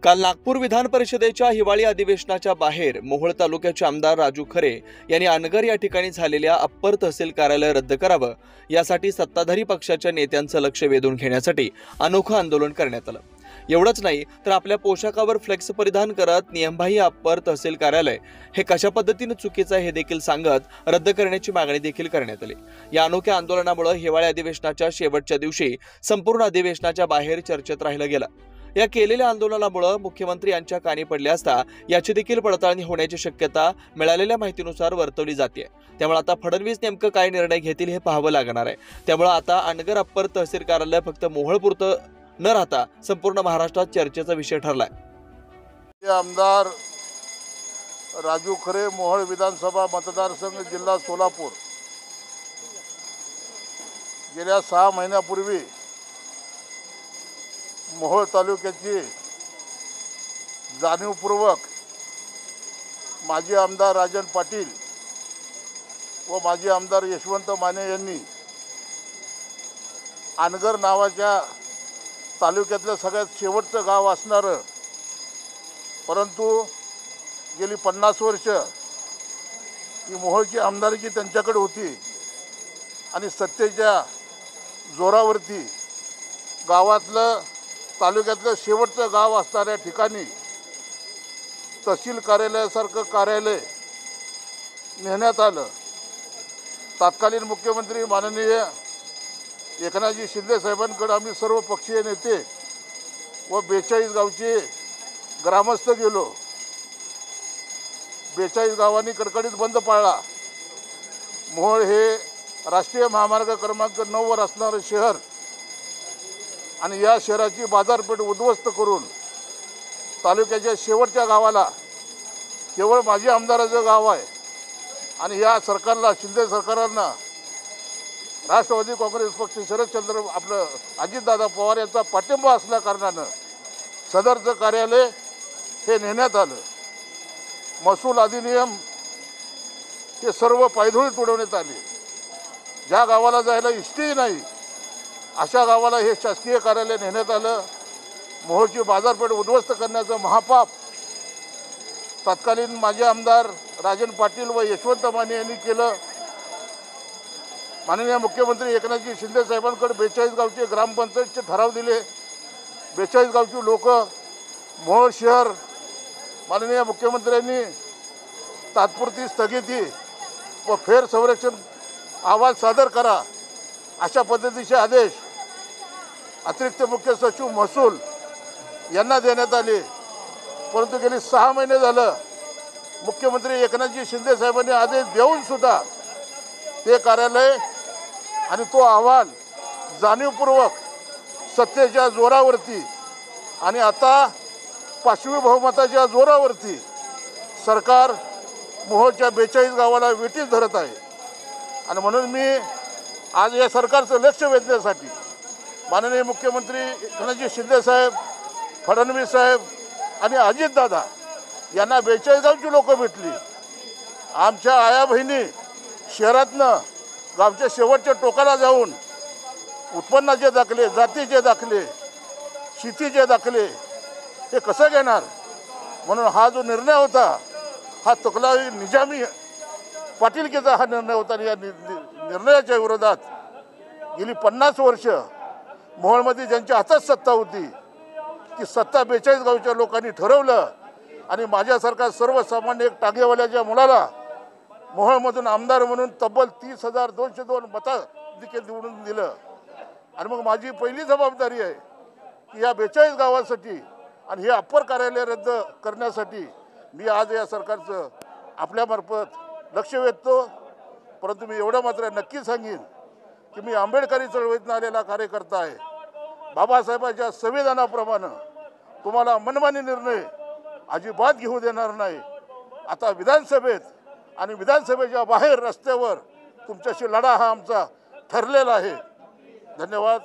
काल नागपूर विधान परिषदेच्या हिवाळी अधिवेशनाच्या बाहेर मोहोळ तालुक्याचे आमदार राजू खरे यांनी अनगर या ठिकाणी झालेल्या अप्पर तहसील कार्यालय रद्द करावं यासाठी सत्ताधारी पक्षाच्या नेत्यांचं लक्ष वेधून घेण्यासाठी अनोखं आंदोलन करण्यात आलं। एवढंच नाही तर आपल्या पोशाखावर फ्लेक्स परिधान करत नियमबाह्य अप्पर तहसील कार्यालय हे कशा पद्धतीने चुकीचं आहे हे देखील सांगत रद्द करण्याची मागणी देखील करण्यात आली। या अनोख्या आंदोलनामुळे हिवाळी अधिवेशनाच्या शेवटच्या दिवशी संपूर्ण अधिवेशनाच्या बाहेर चर्चेत राहिलं गेलं। या केलेल्या आंदोलनामुळे मुख्यमंत्री यांच्या कानी पडले असता याची देखील पडताळणी होण्याची शक्यता मिळालेल्या माहितीनुसार वर्तवली जाते। त्यामुळे आता फडणवीस नेमकं काय निर्णय घेतील हे पाहावं लागणार आहे। त्यामुळे आता अनगर अप्पर तहसील कार्यालय फक्त मोहोळपुरतं न राहता संपूर्ण महाराष्ट्रात चर्चेचा विषय ठरलाय। आमदार राजू खरे, मोहोळ विधानसभा मतदारसंघ, जिल्हा सोलापूर, गेल्या 6 महिन्यापूर्वी मोहोळ तालुक्याची जाणीवपूर्वक माजी आमदार राजन पाटील व माजी आमदार यशवंत माने यांनी अनगर नावाच्या तालुक्यातलं सगळ्यात शेवटचं गाव असणारं, परंतु गेली 50 वर्ष ही मोहोळची आमदारकी त्यांच्याकडे होती आणि सत्तेच्या जोरावरती गावातलं तालुक्यातलं शेवटचं गाव असणाऱ्या ठिकाणी तहसील कार्यालयासारखं कार्यालय नेण्यात आलं। तत्कालीन मुख्यमंत्री माननीय एकनाथजी शिंदे साहेबांकडे आम्ही सर्व पक्षीय नेते व 42 गावचे ग्रामस्थ गेलो। 42 गावांनी कडकडीत बंद पाळला। मोहोळ हे राष्ट्रीय महामार्ग क्रमांक 9 वर असणारं शहर आणि या शहराची बाजारपेठ उद्ध्वस्त करून तालुक्याच्या शेवटच्या गावाला केवळ माजी आमदाराचं गाव आहे आणि या सरकारला, शिंदे सरकारला, राष्ट्रवादी काँग्रेस पक्ष, शरदचंद्र आपलं अजितदादा पवार यांचा पाठिंबा असल्या कारणानं सदरचं कार्यालय हे नेण्यात आलं। महसूल अधिनियम हे सर्व पायधुळीत उडवण्यात आले। ज्या गावाला जायला इष्टही नाही अशा गावाला हे शासकीय कार्यालय नेण्यात आलं। मोहोळची बाजारपेठ उद्ध्वस्त करण्याचं महापाप तत्कालीन माजी आमदार राजन पाटील व यशवंत माने यांनी केलं। माननीय मुख्यमंत्री एकनाथजी शिंदे साहेबांकडे 42 गावचे ग्रामपंचायतचे ठराव दिले। 42 गावची लोक मोहोळ शहर माननीय मुख्यमंत्र्यांनी तात्पुरती स्थगिती व फेर संरक्षण अहवाल सादर करा अशा पद्धतीचे आदेश अतिरिक्त मुख्य सचिव महसूल यांना देण्यात आले। परंतु गेली 6 महिने झालं मुख्यमंत्री एकनाथजी शिंदे साहेबांनी आदेश देऊन सुद्धा ते कार्यालय आणि तो अहवाल जाणीवपूर्वक सत्तेच्या जोरावरती आणि आता 5वी बहुमताच्या जोरावरती सरकार मोहोळच्या 42 गावाला वेठीस धरत आहे। आणि म्हणून मी आज या सरकारचं लक्ष वेधण्यासाठी माननीय मुख्यमंत्री एकनाथजी शिंदे साहेब, फडणवीस साहेब आणि अजितदादा यांना 42 गावची लोक भेटली। आमच्या आया बहिणी शहरातनं गावच्या शेवटच्या टोकाला जाऊन उत्पन्नाचे दाखले, जातीचे दाखले, शेतीचे दाखले हे कसं घेणार, म्हणून हा जो निर्णय होता हा तुकलावी निजामी पाटीलकीचा हा निर्णय होता। आणि या निर्णयाच्या विरोधात गेली 50 वर्ष मोहोळमध्ये ज्यांच्या हातात सत्ता होती ती सत्ता 42 गावच्या लोकांनी ठरवलं आणि माझ्यासारखा सर्वसामान्य एक टांगेवाल्याच्या मुलाला मोहोळमधून आमदार म्हणून तब्बल 30,202 मतं देखील निवडून दिलं। आणि मग माझी पहिली जबाबदारी आहे की या 42 गावासाठी आणि हे अप्पर कार्यालय रद्द करण्यासाठी मी आज या सरकारचं आपल्यामार्फत लक्ष वेधतो। परंतु मी एवढं मात्र नक्की सांगेन की मी आंबेडकरी चळवळीतून आलेला कार्यकर्ता आहे। बाबासाहेबांच्या संविधानाप्रमाणे तुम्हाला मनमानी निर्णय अजिबात घेऊ देणार नाही। आता विधानसभेत आणि विधानसभेच्या बाहेर रस्त्यावर तुमच्याशी लढा हा आमचा ठरलेला आहे। धन्यवाद।